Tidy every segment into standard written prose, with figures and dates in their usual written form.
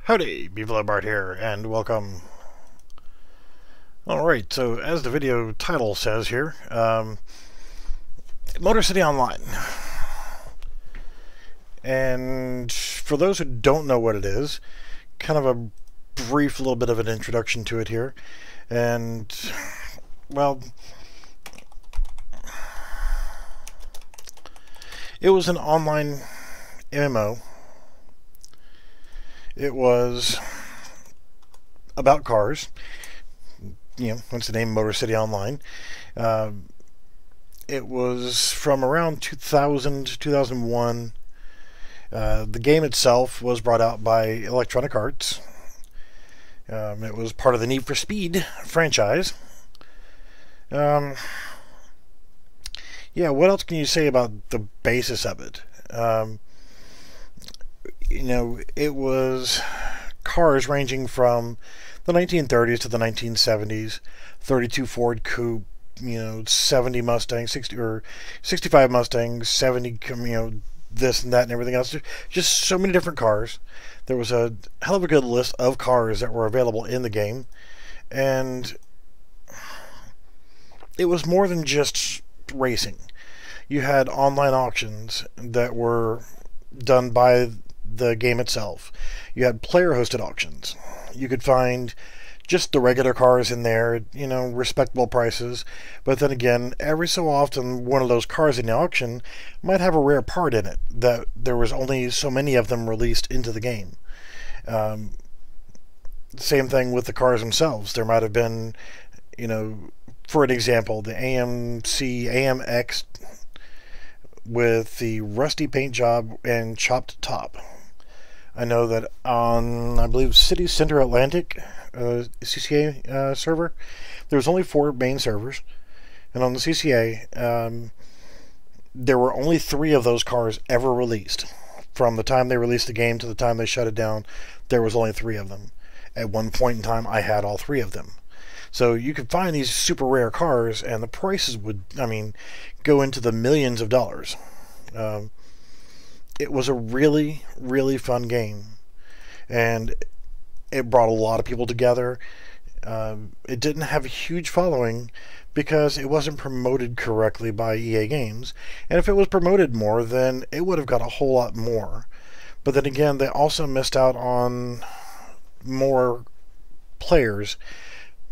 Howdy, Bart here, and welcome. Alright, so as the video title says here, Motor City Online. And for those who don't know what it is, kind of a brief little bit of an introduction to it here. And, well, it was an online MMO. It was about cars, you know, hence the name Motor City Online. It was from around 2000, 2001. The game itself was brought out by Electronic Arts. It was part of the Need for Speed franchise. Yeah, what else can you say about the basis of it? You know, it was cars ranging from the 1930s to the 1970s, 32 Ford Coupe, you know, 70 Mustangs, 60 or 65 Mustangs, 70, you know, this and that and everything else. Just so many different cars. There was a hell of a good list of cars that were available in the game, and it was more than just racing. You had online auctions that were done by the game itself. You had player-hosted auctions. You could find just the regular cars in there, you know, respectable prices. But then again, every so often, one of those cars in the auction might have a rare part in it that there was only so many of them released into the game. Same thing with the cars themselves. There might have been, you know, for an example, the AMX with the rusty paint job and chopped top. I know that on, I believe, City Center Atlantic CCA server, there was only 4 main servers, and on the CCA, there were only 3 of those cars ever released. From the time they released the game to the time they shut it down, there was only 3 of them. At one point in time, I had all 3 of them. So you could find these super rare cars, and the prices would, I mean, go into the millions of dollars. It was a really, really fun game, and it brought a lot of people together. It didn't have a huge following because it wasn't promoted correctly by EA Games, and if it was promoted more, then it would have got a whole lot more. But then again, they also missed out on more players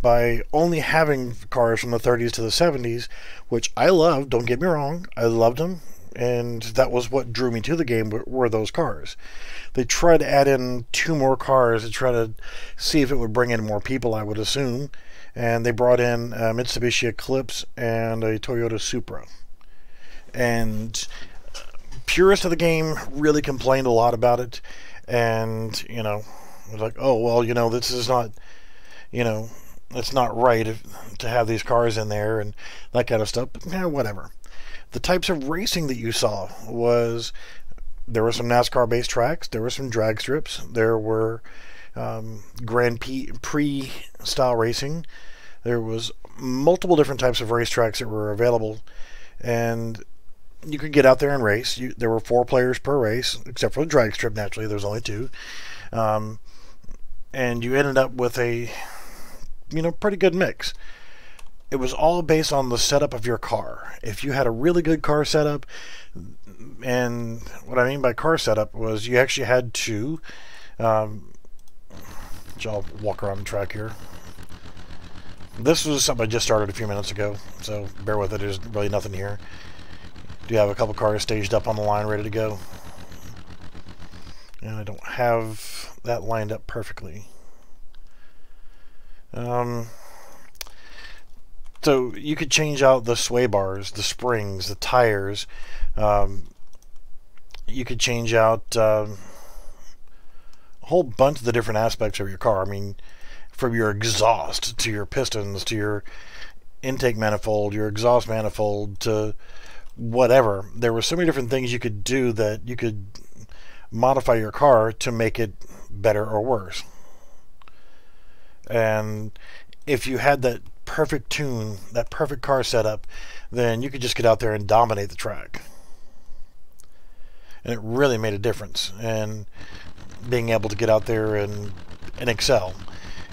by only having cars from the 30s to the 70s, which I loved, don't get me wrong, I loved them. And that was what drew me to the game, were those cars. They tried to add in 2 more cars to try to see if it would bring in more people, I would assume. And they brought in a Mitsubishi Eclipse and a Toyota Supra. And purists of the game really complained a lot about it. And, you know, it was like, oh, well, you know, this is not, you know, it's not right to have these cars in there and that kind of stuff. But, yeah, whatever. The types of racing that you saw was, there were some NASCAR-based tracks, there were some drag strips, there were Grand Prix style racing, there was multiple different types of racetracks that were available, and you could get out there and race. There were 4 players per race, except for the drag strip, naturally, there's only 2. And you ended up with a, you know, pretty good mix. It was all based on the setup of your car. If you had a really good car setup, and what I mean by car setup was you actually had to, I'll walk around the track here. This was something I just started a few minutes ago, so bear with it, there's really nothing here. Do you have a couple cars staged up on the line ready to go? And I don't have that lined up perfectly. So you could change out the sway bars, the springs, the tires. You could change out a whole bunch of the different aspects of your car. I mean, from your exhaust to your pistons to your intake manifold, your exhaust manifold to whatever. There were so many different things you could do that you could modify your car to make it better or worse. And if you had that perfect tune, that perfect car setup, then you could just get out there and dominate the track. And it really made a difference. And being able to get out there and excel.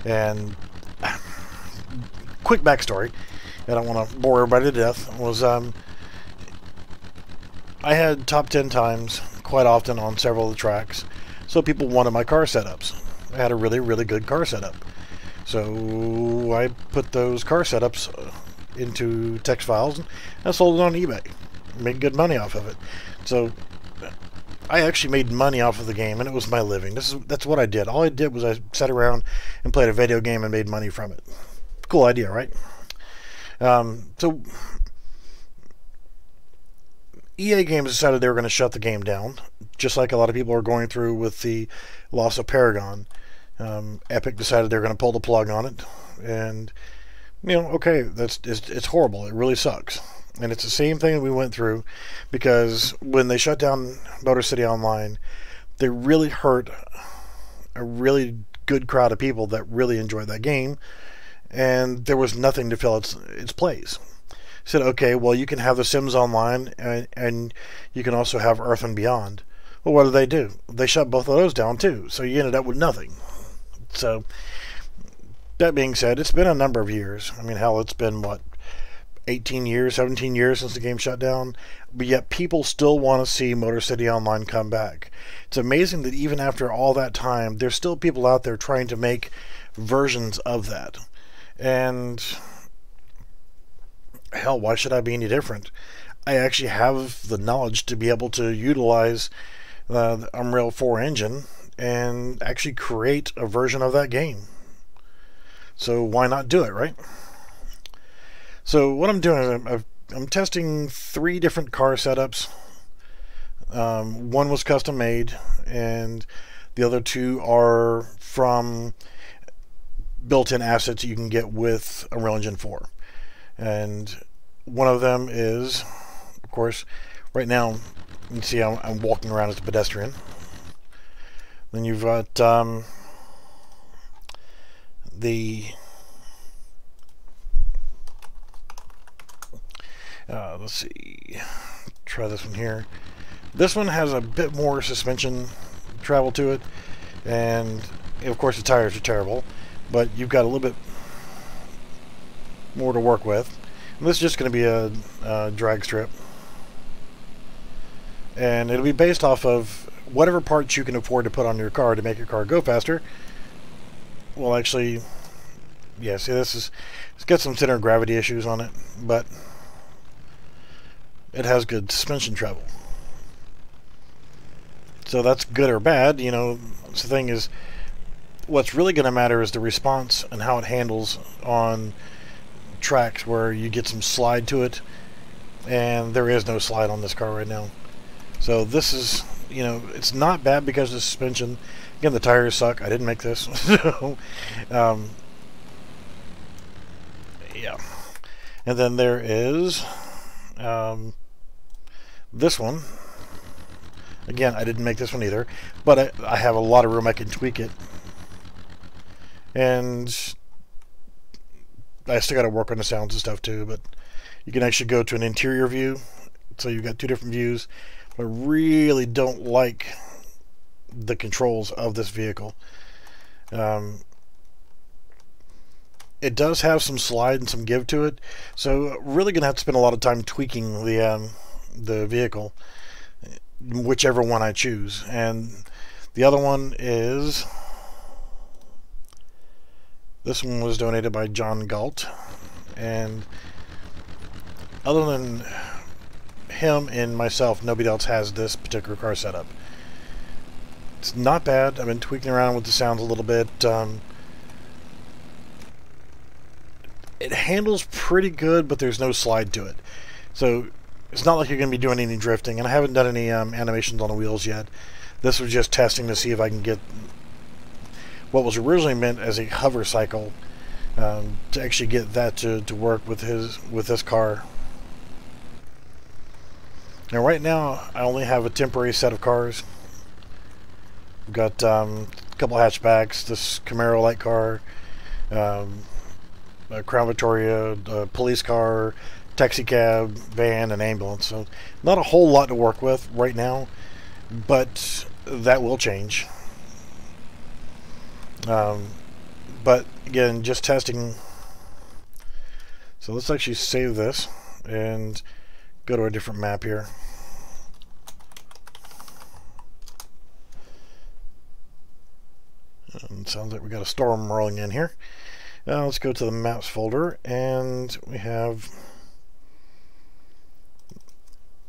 And quick backstory, I don't want to bore everybody to death, was I had top 10 times quite often on several of the tracks, so people wanted my car setups. I had a really, really good car setup. So I put those car setups into text files and I sold it on eBay. Made good money off of it. So I actually made money off of the game, and it was my living. That's what I did. All I did was I sat around and played a video game and made money from it. Cool idea, right? So EA Games decided they were going to shut the game down, just like a lot of people are going through with the loss of Paragon. Epic decided they're going to pull the plug on it, and okay, it's horrible. It really sucks. And it's the same thing we went through, because when they shut down Motor City Online, they really hurt a really good crowd of people that really enjoyed that game, and there was nothing to fill its place. Said, okay, well, you can have The Sims Online, and you can also have Earth and Beyond. Well, what do? They shut both of those down too, so you ended up with nothing. So, that being said, it's been a number of years. I mean, hell, it's been, 18 years, 17 years since the game shut down, but yet people still want to see Motor City Online come back. It's amazing that even after all that time, there's still people out there trying to make versions of that. And hell, why should I be any different? I actually have the knowledge to be able to utilize the Unreal 4 engine and actually create a version of that game. So why not do it, right? So what I'm doing is I'm testing 3 different car setups. One was custom made, and the other 2 are from built-in assets you can get with Unreal Engine 4. And one of them is, of course, right now you can see I'm walking around as a pedestrian. Then you've got let's see, try this one here. This one has a bit more suspension travel to it, and of course the tires are terrible, but you've got a little bit more to work with. And this is just going to be a drag strip, and it'll be based off of whatever parts you can afford to put on your car to make your car go faster. Well, actually, yeah, see, it's got some center of gravity issues on it, but it has good suspension travel. So that's good or bad. The thing is, what's really going to matter is the response and how it handles on tracks where you get some slide to it, and there is no slide on this car right now. So this is, it's not bad because of the suspension. Again, the tires suck. I didn't make this. So, yeah. And then there is this one. Again, I didn't make this one either, but I have a lot of room I can tweak it. And I still got to work on the sounds and stuff too, but you can actually go to an interior view, so you've got 2 different views. I really don't like the controls of this vehicle. It does have some slide and some give to it, so really gonna have to spend a lot of time tweaking the vehicle, whichever one I choose. And the other one is, this one was donated by John Galt, and other than him and myself, nobody else has this particular car setup. It's not bad. I've been tweaking around with the sounds a little bit. It handles pretty good, but there's no slide to it, so it's not like you're going to be doing any drifting. And I haven't done any animations on the wheels yet. This was just testing to see if I can get what was originally meant as a hover cycle, to actually get that to work with this car. Now right now I only have a temporary set of cars. We've got a couple hatchbacks, this Camaro light car, a Crown Victoria, a police car, taxi cab, van, and ambulance. So not a whole lot to work with right now, but that will change. But again, just testing. So let's actually save this and go to a different map here. And sounds like we got a storm rolling in here. Now let's go to the maps folder, and we have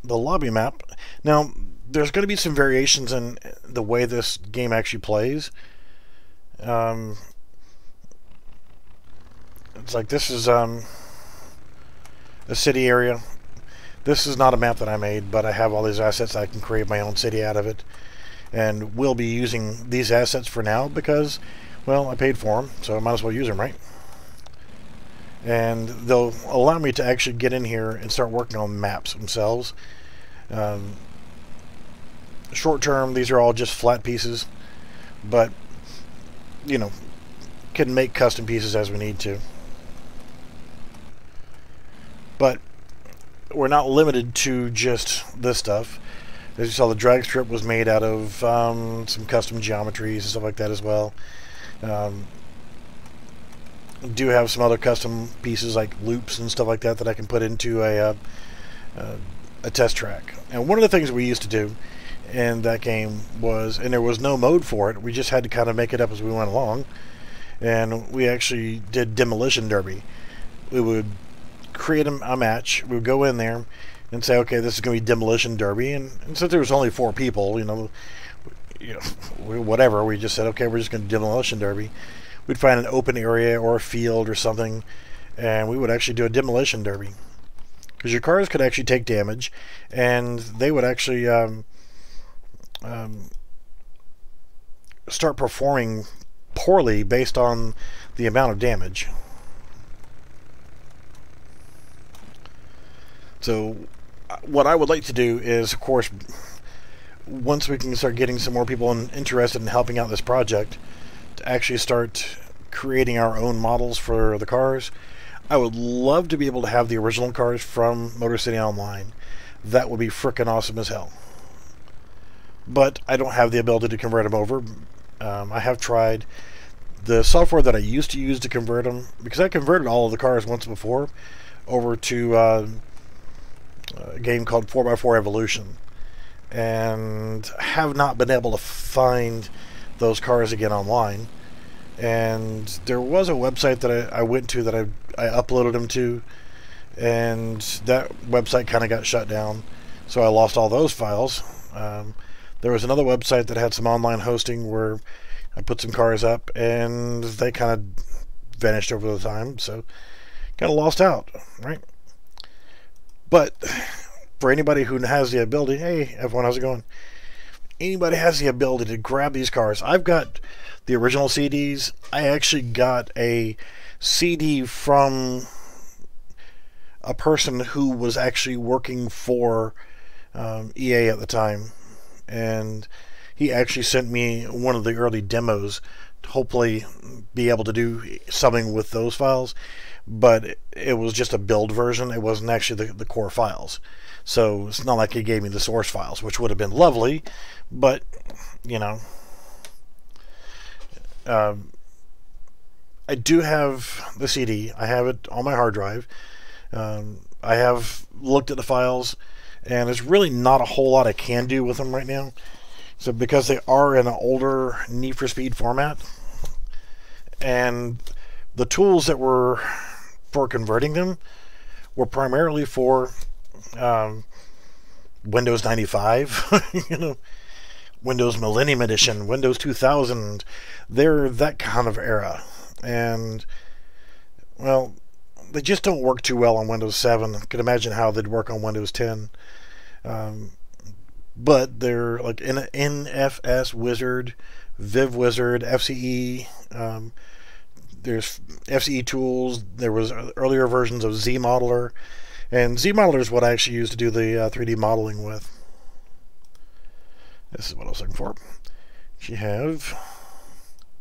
the lobby map. Now there's going to be some variations in the way this game actually plays. It's like this is a city area. This is not a map that I made, but I have all these assets. I can create my own city out of it, and we'll be using these assets for now because, well, I paid for them, so I might as well use them, right? And they'll allow me to actually get in here and start working on maps themselves. Short term, these are all just flat pieces, but you know, can make custom pieces as we need to. But we're not limited to just this stuff. As you saw, the drag strip was made out of some custom geometries and stuff like that as well. Do have some other custom pieces like loops and stuff like that that I can put into a test track. And one of the things we used to do in that game was, and there was no mode for it, we just had to kind of make it up as we went along, and we actually did Demolition Derby. We would create a match, we would go in there and say, okay, this is going to be Demolition Derby, and since there was only 4 people, you know, whatever, we just said, okay, we're just going to Demolition Derby. We'd find an open area or a field or something, and we would actually do a Demolition Derby. Because your cars could actually take damage, and they would actually start performing poorly based on the amount of damage. So what I would like to do is, of course, once we can start getting some more people interested in helping out this project, to actually start creating our own models for the cars. I would love to be able to have the original cars from Motor City Online. That would be frickin' awesome as hell. But I don't have the ability to convert them over. I have tried the software that I used to use to convert them, because I converted all of the cars once before over to a game called 4x4 Evolution, and have not been able to find those cars again online. And there was a website that I went to that I uploaded them to, and that website kind of got shut down, so I lost all those files. There was another website that had some online hosting where I put some cars up, and they kind of vanished over the time, so kind of lost out, right? But for anybody who has the ability, hey everyone, how's it going? Anybody has the ability to grab these cars. I've got the original CDs. I actually got a CD from a person who was actually working for EA at the time, and he actually sent me one of the early demos to hopefully be able to do something with those files, but it was just a build version. It wasn't actually the core files, so it's not like he gave me the source files, which would have been lovely, but you know, I do have the CD. I have it on my hard drive. I have looked at the files, and there's really not a whole lot I can do with them right now. So because they are in an older Need for Speed format, and the tools that were for converting them were primarily for Windows 95, you know, Windows Millennium Edition, Windows 2000. They're that kind of era, and well, they just don't work too well on Windows 7. I could imagine how they'd work on Windows 10. But they're like NFS Wizard, Viv Wizard, FCE. There's FCE tools. There was earlier versions of ZModeler, and ZModeler is what I actually use to do the 3D modeling with. This is what I was looking for. You have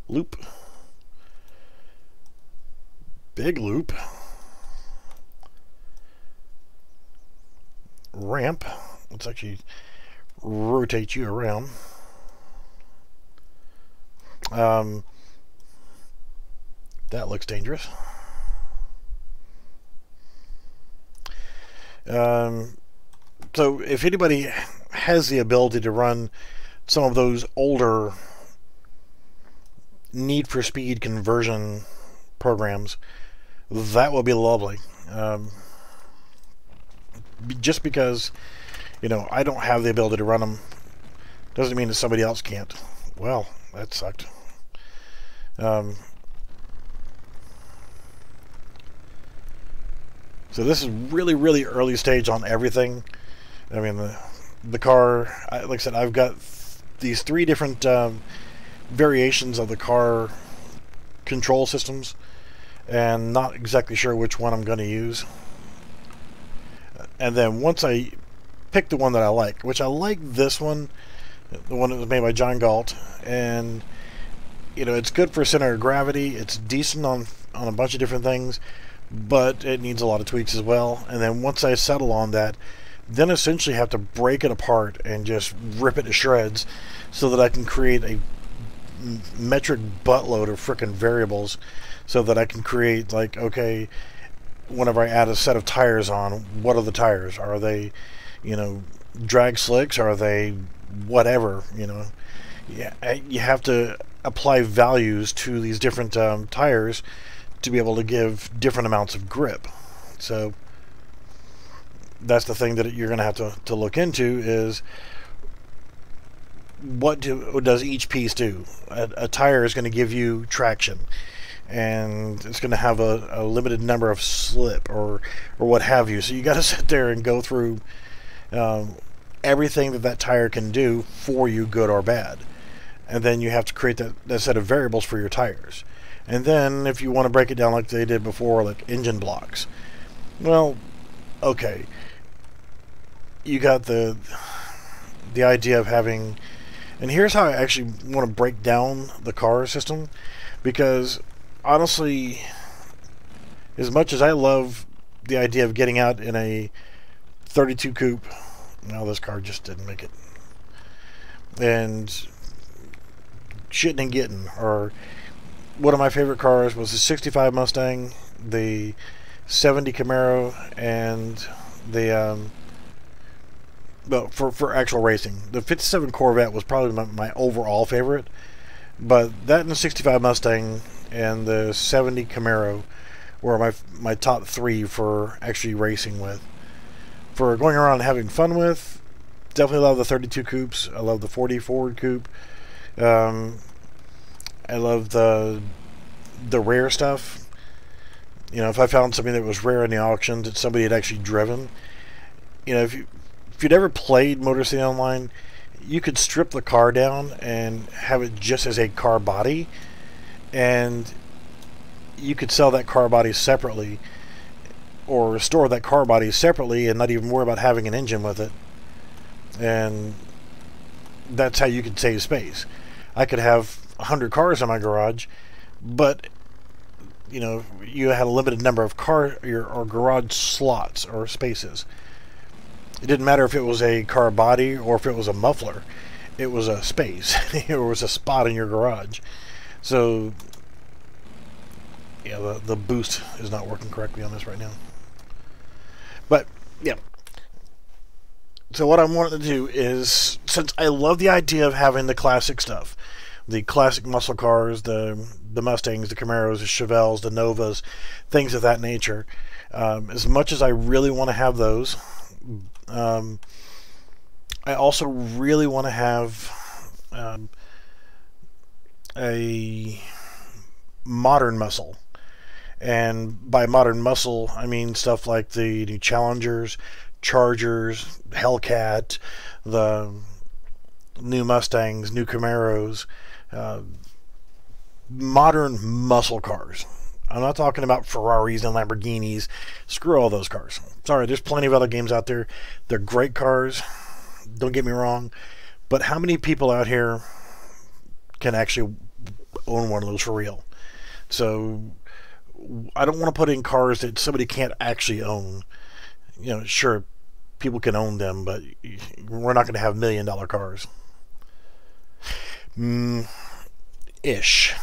loop, big loop, ramp. Let's actually rotate you around. That looks dangerous. So if anybody has the ability to run some of those older Need for Speed conversion programs, that would be lovely. Just because, you know, I don't have the ability to run them doesn't mean that somebody else can't. Well, that sucked. So this is really, really early stage on everything. I mean, the car, like I said, I've got these 3 different variations of the car control systems, and not exactly sure which one I'm going to use. And then once I pick the one that I like, which I like this one, the one that was made by John Galt, and you know, it's good for center of gravity, it's decent on a bunch of different things, but it needs a lot of tweaks as well. And then once I settle on that, then essentially have to break it apart and just rip it to shreds so that I can create a metric buttload of frickin' variables, so that I can create, like, okay, whenever I add a set of tires on, what are the tires? Are they, you know, drag slicks? Are they whatever, you know? Yeah, you have to apply values to these different tires to be able to give different amounts of grip. So that's the thing that you're going to have to look into, is what does each piece do? A tire is going to give you traction, and it's going to have a limited number of slip or what have you. So you got to sit there and go through everything that tire can do for you, good or bad. And then you have to create that set of variables for your tires. And then if you want to break it down like they did before, like engine blocks, well, okay, you got the idea of having, and here's how I actually want to break down the car system, because honestly, as much as I love the idea of getting out in a 32 coupe, no, this car just didn't make it, and shitting and getting, or one of my favorite cars was the 65 Mustang, the 70 Camaro, and the well, for actual racing, the 57 Corvette was probably my overall favorite, but that and the 65 Mustang and the 70 Camaro were my top 3 for actually racing with. For going around and having fun with, definitely love the 32 coupes. I love the 40 Ford coupe. I love the rare stuff. You know, if I found something that was rare in the auction that somebody had actually driven, you know, if you'd ever played Motor City Online, you could strip the car down and have it just as a car body, and you could sell that car body separately, or store that car body separately, and not even worry about having an engine with it. And that's how you could save space. I could have 100 cars in my garage, but you know, you had a limited number of car or garage slots or spaces. It didn't matter if it was a car body or if it was a muffler. It was a space. It was a spot in your garage. So yeah, the boost is not working correctly on this right now. But yeah. So what I wanted to do is, since I love the idea of having the classic stuff, the classic muscle cars, the Mustangs, the Camaros, the Chevelles, the Novas, things of that nature, as much as I really want to have those, I also really want to have a modern muscle. And by modern muscle, I mean stuff like the new Challengers, Chargers, Hellcat, the new Mustangs, new Camaros, modern muscle cars. I'm not talking about Ferraris and Lamborghinis. Screw all those cars. Sorry, there's plenty of other games out there. They're great cars, don't get me wrong, but how many people out here can actually own one of those for real? So I don't want to put in cars that somebody can't actually own. You know, sure, people can own them, but we're not going to have $1 million cars. Ish.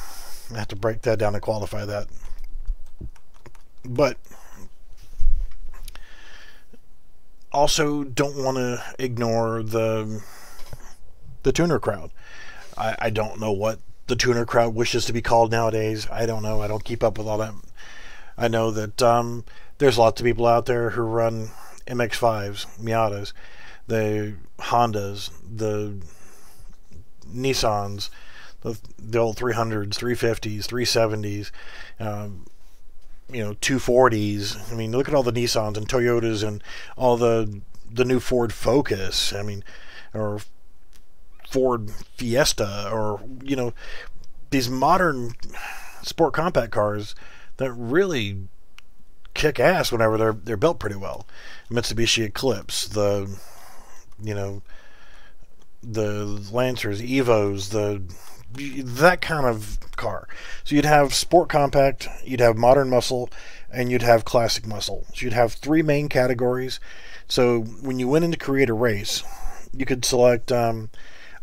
I have to break that down to qualify that. But also don't want to ignore the tuner crowd. I don't know what the tuner crowd wishes to be called nowadays. I don't know. I don't keep up with all that. I know that there's lots of people out there who run MX-5s, Miatas, the Hondas, the Nissans, the old 300s, 350s, 370s, 240s. I mean, look at all the Nissans and Toyotas and all the new Ford Focus. I mean, or Ford Fiesta, or these modern sport compact cars that really kick ass whenever they're built pretty well. Mitsubishi Eclipse, the Lancers, Evos, that kind of car. So you'd have sport compact, you'd have modern muscle, and you'd have classic muscle. So you'd have three main categories. So when you went in to create a race, you could select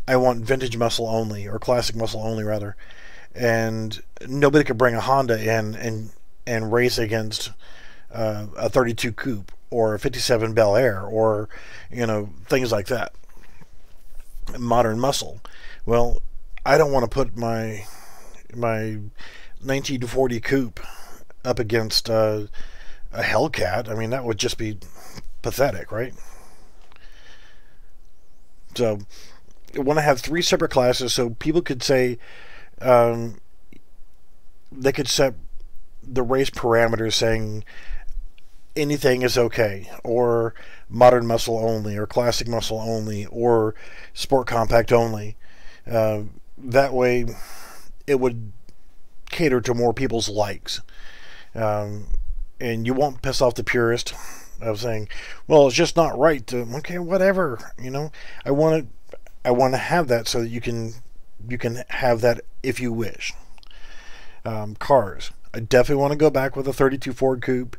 I want vintage muscle only, or classic muscle only rather, and nobody could bring a Honda in and race against a 32 Coupe or a 57 Bel Air, or things like that. Modern muscle. Well, I don't want to put my 1940 Coupe up against a Hellcat. I mean, that would just be pathetic, right? So I want to have three separate classes so people could say they could set the race parameters saying anything is okay, or modern muscle only, or classic muscle only, or sport compact only. That way it would cater to more people's likes, and you won't piss off the purist of saying, well, it's just not right to, okay, whatever, I want to have that so that you can have that if you wish. Cars, I definitely want to go back with a 32 Ford Coupe.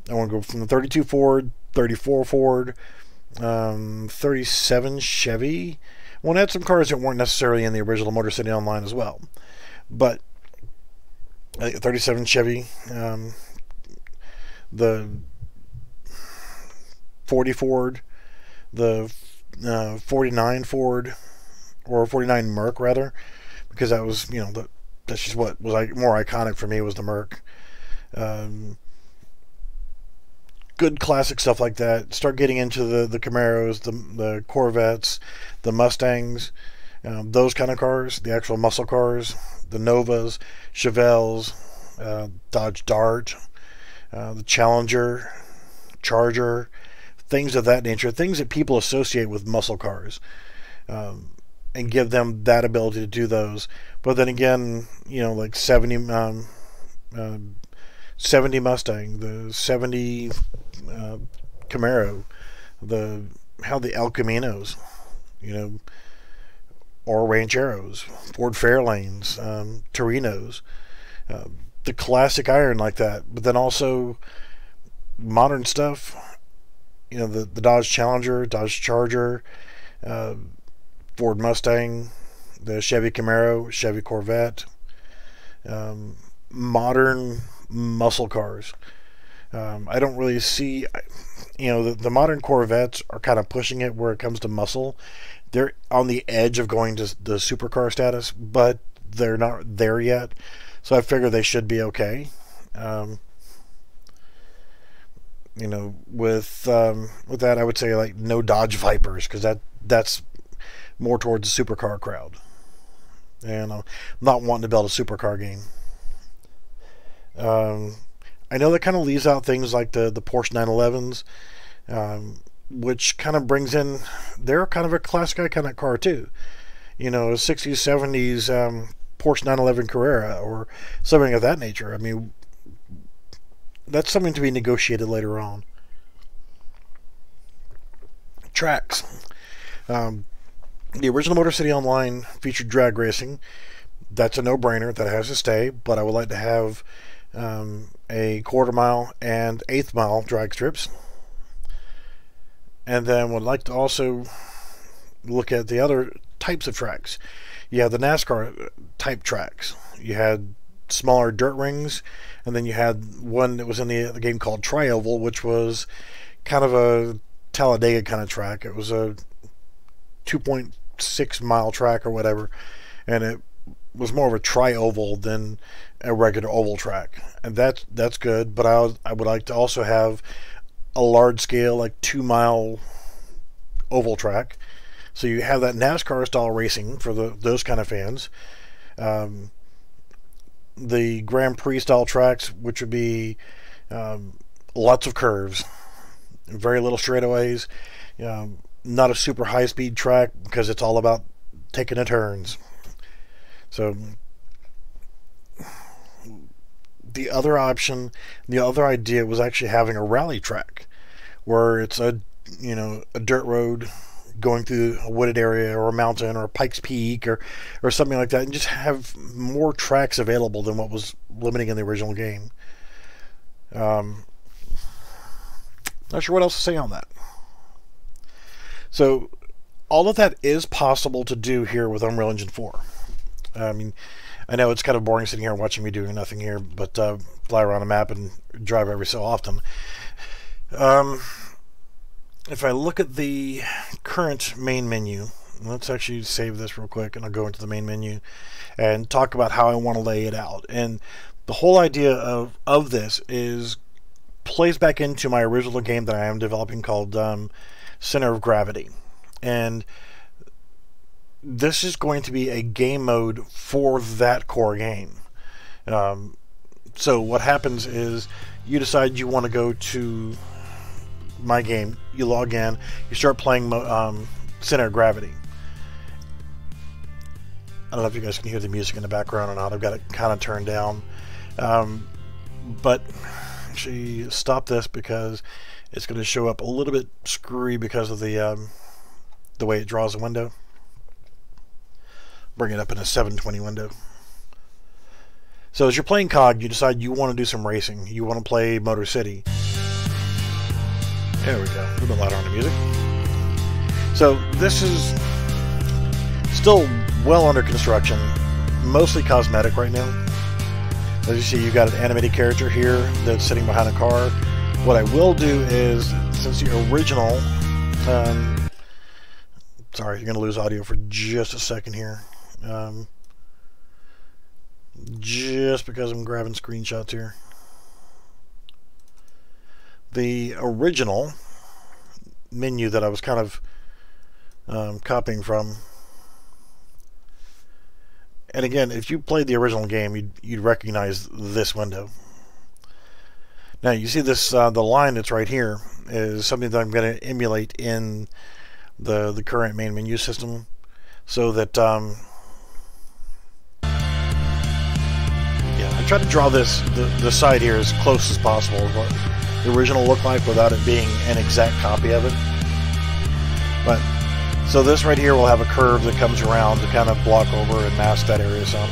I want to go from the 32 Ford, 34 Ford, 37 Chevy. I want to add some cars that weren't necessarily in the original Motor City Online as well. But 37 Chevy, the 40 Ford, the 49 Ford, or 49 Merc rather, because that was, that's just what was more iconic for me, was the Merc. Good classic stuff like that. Start getting into the Camaros, the Corvettes, the Mustangs, those kind of cars, the actual muscle cars, the Novas, Chevelles, Dodge Dart, the Challenger, Charger, things of that nature, things that people associate with muscle cars, and give them that ability to do those. But then again, like 70 Mustang, the 70 Camaro, the El Caminos, or Rancheros, Ford Fairlanes, Torinos, the classic iron like that. But then also modern stuff, the Dodge Challenger, Dodge Charger, Ford Mustang, the Chevy Camaro, Chevy Corvette, modern muscle cars. I don't really see, the modern Corvettes are kind of pushing it where it comes to muscle. They're on the edge of going to the supercar status, but they're not there yet. So I figure they should be okay. With that, I would say like no Dodge Vipers, because that's more towards the supercar crowd. And I'm not wanting to build a supercar game. I know that kind of leaves out things like the Porsche 911s, which kind of brings in, they're kind of a classic iconic car too. A 60s, 70s Porsche 911 Carrera or something of that nature. I mean, that's something to be negotiated later on. Tracks. The original Motor City Online featured drag racing. That's a no-brainer. That has to stay. But I would like to have a quarter-mile and eighth-mile drag strips. And then would like to also look at the other types of tracks. You have the NASCAR type tracks. You had smaller dirt rings, and then you had one that was in the game called Tri-Oval, which was kind of a Talladega kind of track. It was a 2.6 mile track or whatever, and it was more of a tri-oval than a regular oval track, and that's good. But I would like to also have a large scale, like 2 mile oval track, so you have that NASCAR style racing for those kind of fans. The Grand Prix style tracks, which would be lots of curves, very little straightaways, not a super high speed track because it's all about taking the turns. So the other option, the other idea was actually having a rally track where it's a dirt road going through a wooded area or a mountain or a Pikes Peak or something like that, and just have more tracks available than what was limiting in the original game. Not sure what else to say on that. So all of that is possible to do here with Unreal Engine 4. I mean, I know it's kind of boring sitting here and watching me doing nothing here, but fly around a map and drive every so often. If I look at the current main menu, let's actually save this real quick, and I'll go into the main menu and talk about how I want to lay it out. And the whole idea of this is plays back into my original game that I am developing called Center of Gravity. And this is going to be a game mode for that core game. So what happens is you decide you want to go to my game, you log in, you start playing Center of Gravity. I don't know if you guys can hear the music in the background or not. I've got it kind of turned down. But actually stop this because it's going to show up a little bit screwy because of the way it draws the window. Bring it up in a 720 window. So as you're playing COG, you decide you want to do some racing. You want to play Motor City. There we go. A little bit louder on the music. So this is still well under construction, mostly cosmetic right now. As you see, you've got an animated character here that's sitting behind a car. What I will do is, since the original, sorry, you're going to lose audio for just a second here. Just because I'm grabbing screenshots here. The original menu that I was kind of copying from, and again, if you played the original game, you'd recognize this window. Now you see this, the line that's right here is something that I'm going to emulate in the current main menu system, so that yeah, I try to draw the side here as close as possible as what the original looked like without it being an exact copy of it. But so this right here will have a curve that comes around to kind of block over and mask that area some.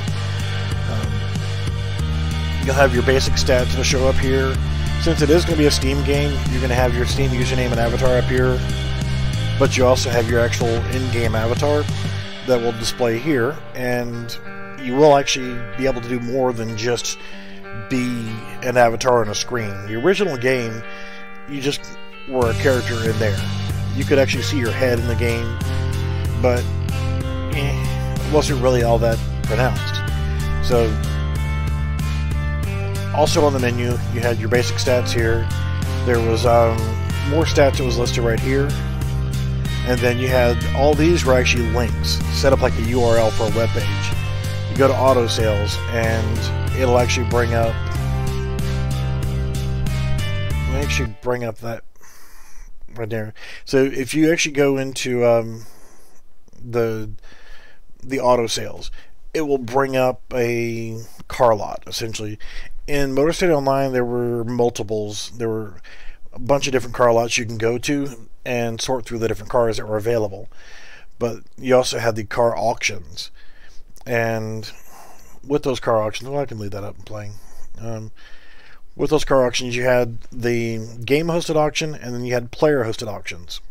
You'll have your basic stats that'll show up here. Since it is going to be a Steam game, you're going to have your Steam username and avatar up here, but you also have your actual in-game avatar that will display here, and you will actually be able to do more than just be an avatar on a screen. The original game, you just were a character in there. You could actually see your head in the game, but it wasn't really all that pronounced. So, also on the menu, you had your basic stats here. There was more stats that was listed right here. And then you had all these were actually links, set up like a URL for a web page. You go to auto sales, and it'll actually bring up. Let me actually bring up that right there. So if you actually go into the auto sales, it will bring up a car lot essentially. In Motor City Online, there were multiples. There were a bunch of different car lots you can go to and sort through the different cars that were available. But you also had the car auctions, and with those car auctions, well, I can leave that up and playing. With those car auctions, you had the game hosted auction, and then you had player hosted auctions.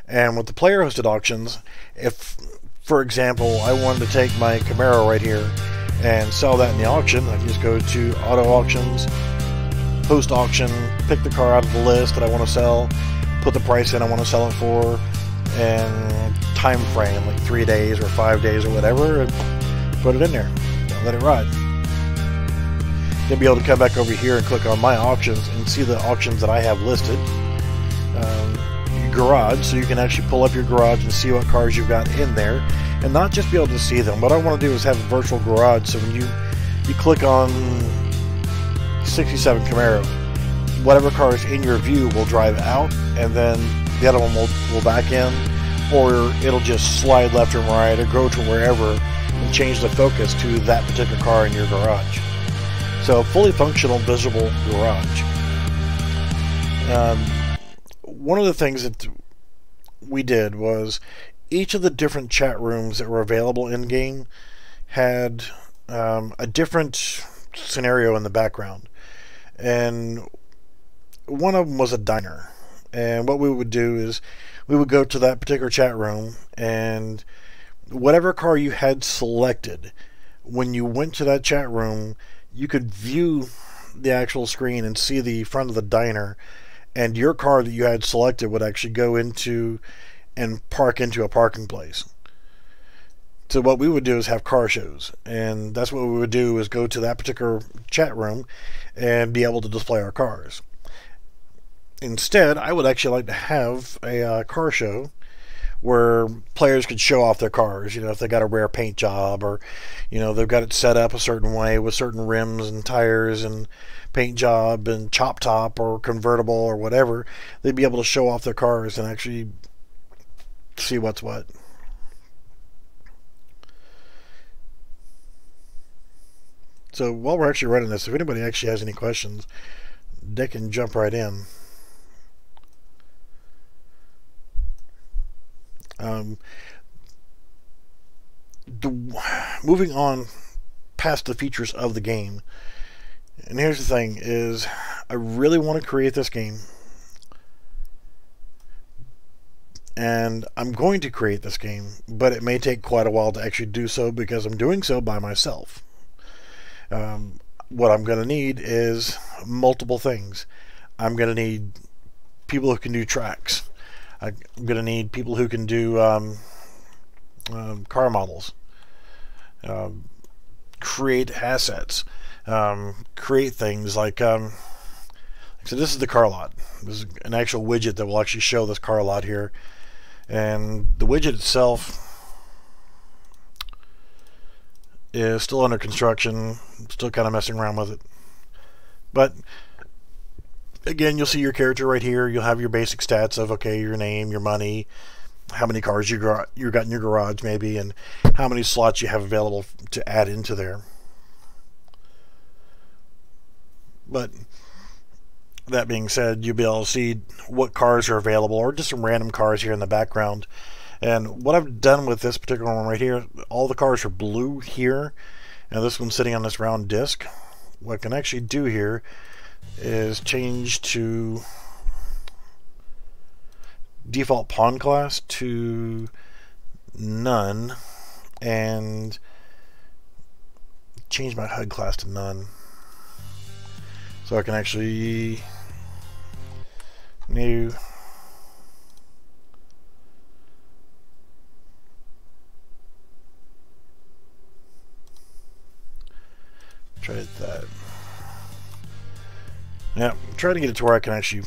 And with the player hosted auctions, if, for example, I wanted to take my Camaro right here and sell that in the auction, I can just go to auto auctions, post auction, pick the car out of the list that I want to sell, put the price in I want to sell it for, and time frame, like 3 days or 5 days or whatever, and put it in there and let it ride. You'll be able to come back over here and click on my auctions and see the auctions that I have listed. Garage, so you can actually pull up your garage and see what cars you've got in there, and not just be able to see them. What I want to do is have a virtual garage, so when you click on 67 Camaro, whatever car is in your view will drive out, and then the other one will back in, or it'll just slide left and right or go to wherever and change the focus to that particular car in your garage. So fully functional, visible garage. One of the things that we did was each of the different chat rooms that were available in game had a different scenario in the background, and one of them was a diner. And what we would do is we would go to that particular chat room, and whatever car you had selected, when you went to that chat room, you could view the actual screen and see the front of the diner, and your car that you had selected would actually go into and park into a parking place. So what we would do is have car shows, and that's what we would do, is go to that particular chat room and be able to display our cars. Instead, I would actually like to have a car show where players could show off their cars. You know, if they got a rare paint job, or you know, they've got it set up a certain way with certain rims and tires and paint job and chop top or convertible or whatever, they'd be able to show off their cars and actually see what's what. So while we're actually running this, if anybody actually has any questions, they can jump right in. Moving on past the features of the game, and here's the thing, is I really want to create this game, and I'm going to create this game, but it may take quite a while to actually do so, because I'm doing so by myself. What I'm going to need is multiple things. I'm going to need people who can do tracks. I'm going to need people who can do car models, create assets, create things like, so this is the car lot. This is an actual widget that will actually show this car lot here, and the widget itself is still under construction, still kind of messing around with it. But again, you'll see your character right here. You'll have your basic stats of, okay, your name, your money, how many cars you got in your garage maybe, and how many slots you have available to add into there. But that being said, you'll be able to see what cars are available, or just some random cars here in the background. And what I've done with this particular one right here, all the cars are blue here, and this one's sitting on this round disc. What I can actually do here is change to default pawn class to none, and change my HUD class to none, so I can actually new try that. Yeah, try to get it to where I can actually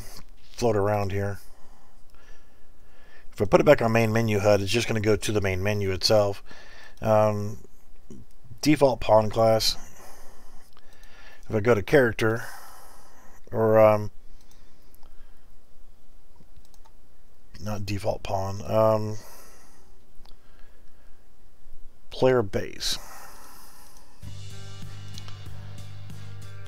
float around here. If I put it back on main menu HUD, it's just going to go to the main menu itself. Default pawn class. If I go to character, or not default pawn, player base.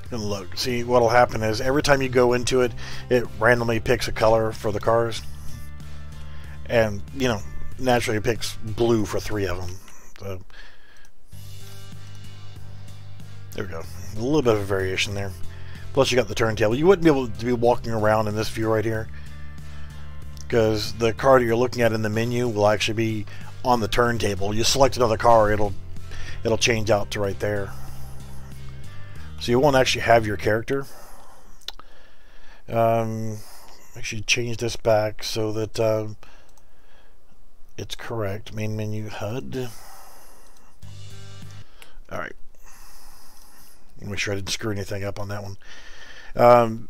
And look, see, what'll happen is every time you go into it, it randomly picks a color for the cars, and you know, naturally it picks blue for 3 of them. So there we go, a little bit of a variation there. Plus you got the turntable. You wouldn't be able to be walking around in this view right here, because the car that you're looking at in the menu will actually be on the turntable. You select another car, it'll it'll change out to right there. So you won't actually have your character. Actually change this back so that it's correct. Main menu HUD. Alright. Make sure I didn't screw anything up on that one.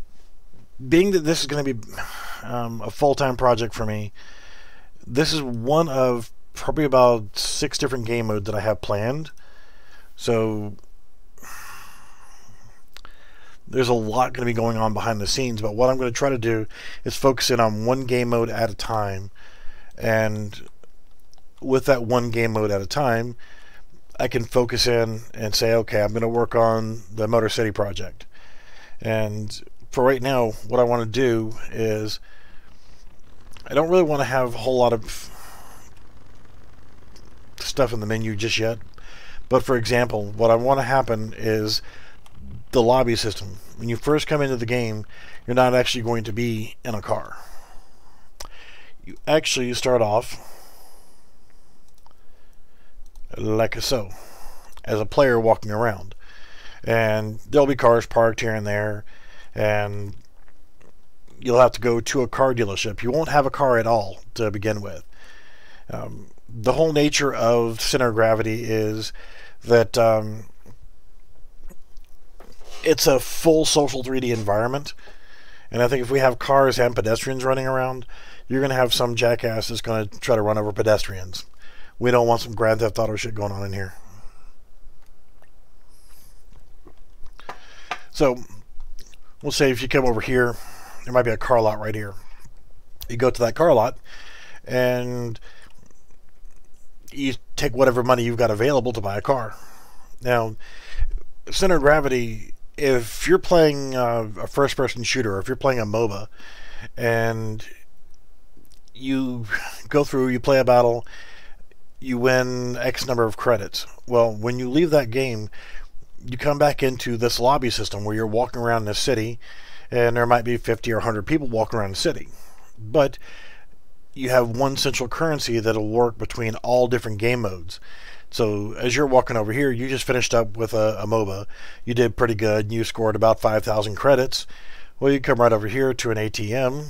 Being that this is going to be a full-time project for me, this is one of probably about 6 different game modes that I have planned. So there's a lot going to be going on behind the scenes, but what I'm going to try to do is focus in on one game mode at a time, and with that one game mode at a time, I can focus in and say, okay, I'm going to work on the Motor City project. And for right now, what I want to do is, I don't really want to have a whole lot of stuff in the menu just yet. But for example, what I want to happen is the lobby system. When you first come into the game, you're not actually going to be in a car. You actually start off like so, as a player walking around. And there'll be cars parked here and there, and you'll have to go to a car dealership. You won't have a car at all to begin with. The whole nature of Center of Gravity is that it's a full social 3D environment, and I think if we have cars and pedestrians running around, you're going to have some jackass that's going to try to run over pedestrians. We don't want some Grand Theft Auto shit going on in here. So we'll say if you come over here, there might be a car lot right here. You go to that car lot and you take whatever money you've got available to buy a car. Now, Center of Gravity, if you're playing a first-person shooter, or if you're playing a MOBA, and you go through, you play a battle, you win X number of credits. Well, when you leave that game, you come back into this lobby system where you're walking around the city, and there might be 50 or 100 people walking around the city. But you have one central currency that'll work between all different game modes. So as you're walking over here, you just finished up with a MOBA. You did pretty good. You scored about 5,000 credits. Well, you come right over here to an ATM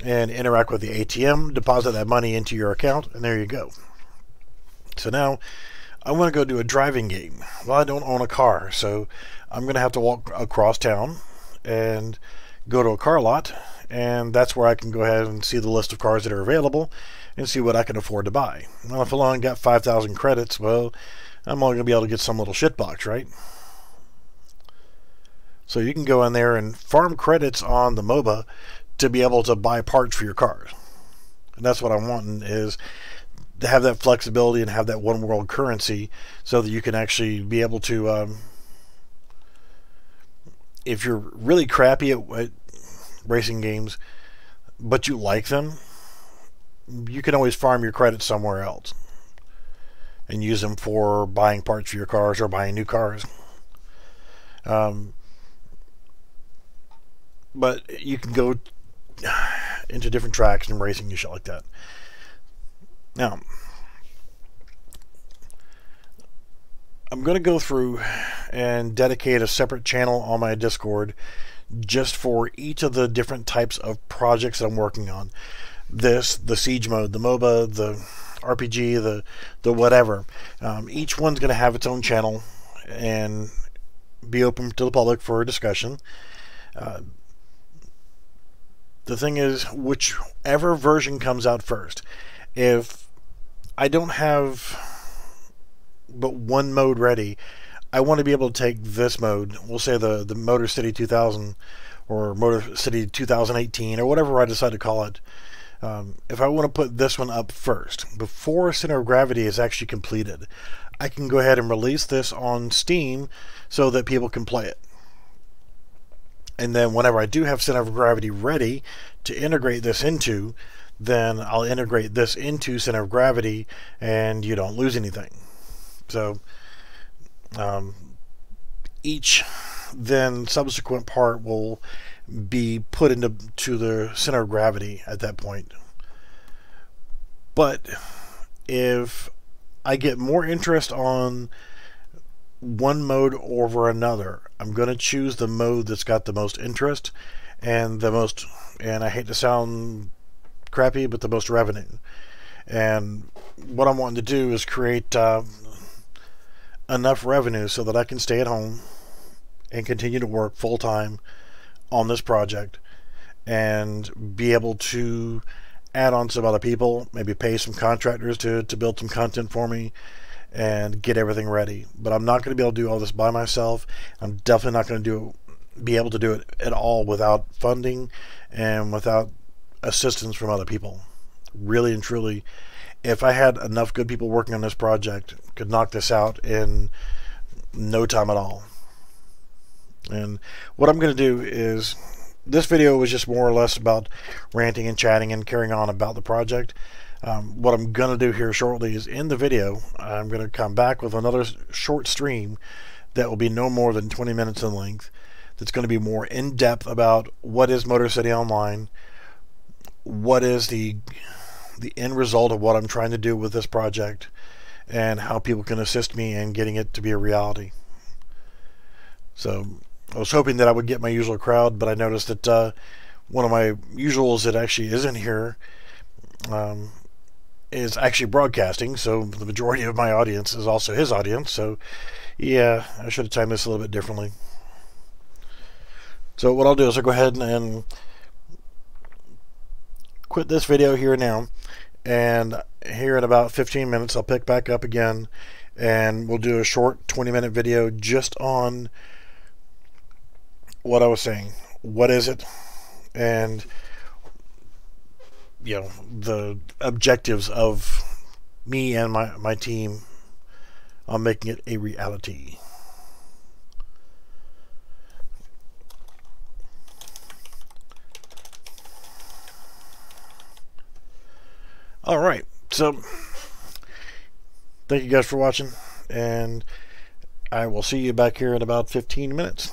and interact with the ATM, deposit that money into your account, and there you go. So now I want to go do a driving game. Well, I don't own a car, so I'm going to have to walk across town and go to a car lot, and that's where I can go ahead and see the list of cars that are available and see what I can afford to buy. Well, if I only got 5,000 credits, well, I'm only going to be able to get some little shitbox, right? So you can go in there and farm credits on the MOBA to be able to buy parts for your cars. And that's what I'm wanting, is to have that flexibility and have that one world currency so that you can actually be able to, if you're really crappy at racing games, but you like them, you can always farm your credits somewhere else and use them for buying parts for your cars or buying new cars. But you can go into different tracks and racing and shit like that. Now, I'm going to go through and dedicate a separate channel on my Discord just for each of the different types of projects that I'm working on. This, the Siege mode, the MOBA, the RPG, the whatever. Each one's going to have its own channel and be open to the public for discussion. The thing is, whichever version comes out first, if I don't have but one mode ready, I want to be able to take this mode, we'll say the Motor City 2000 or Motor City 2018 or whatever I decide to call it. If I want to put this one up first, before Center of Gravity is actually completed, I can go ahead and release this on Steam so that people can play it. And then whenever I do have Center of Gravity ready to integrate this into, then I'll integrate this into Center of Gravity and you don't lose anything. So each then subsequent part will be put into the Center of Gravity at that point. But if I get more interest on one mode over another, I'm going to choose the mode that's got the most interest and the most, and I hate to sound crappy, but the most revenue. And what I'm wanting to do is create enough revenue so that I can stay at home and continue to work full time on this project and be able to add on some other people, maybe pay some contractors to build some content for me and get everything ready. But I'm not going to be able to do all this by myself. I'm definitely not going to be able to do it at all without funding and without assistance from other people. Really and truly, if I had enough good people working on this project, could knock this out in no time at all. And what I'm going to do is, this video was just more or less about ranting and chatting and carrying on about the project. What I'm going to do here shortly is, in the video, I'm going to come back with another short stream that will be no more than 20 minutes in length. That's going to be more in-depth about what is Motor City Online, what is the end result of what I'm trying to do with this project, and how people can assist me in getting it to be a reality. So I was hoping that I would get my usual crowd, but I noticed that one of my usuals that actually isn't here is actually broadcasting, so the majority of my audience is also his audience. So yeah, I should have timed this a little bit differently. So what I'll do is I'll go ahead and quit this video here now, and here in about 15 minutes I'll pick back up again and we'll do a short 20-minute video just on what I was saying. What is it? And you know, the objectives of me and my team on making it a reality. Alright, so thank you guys for watching, and I will see you back here in about 15 minutes.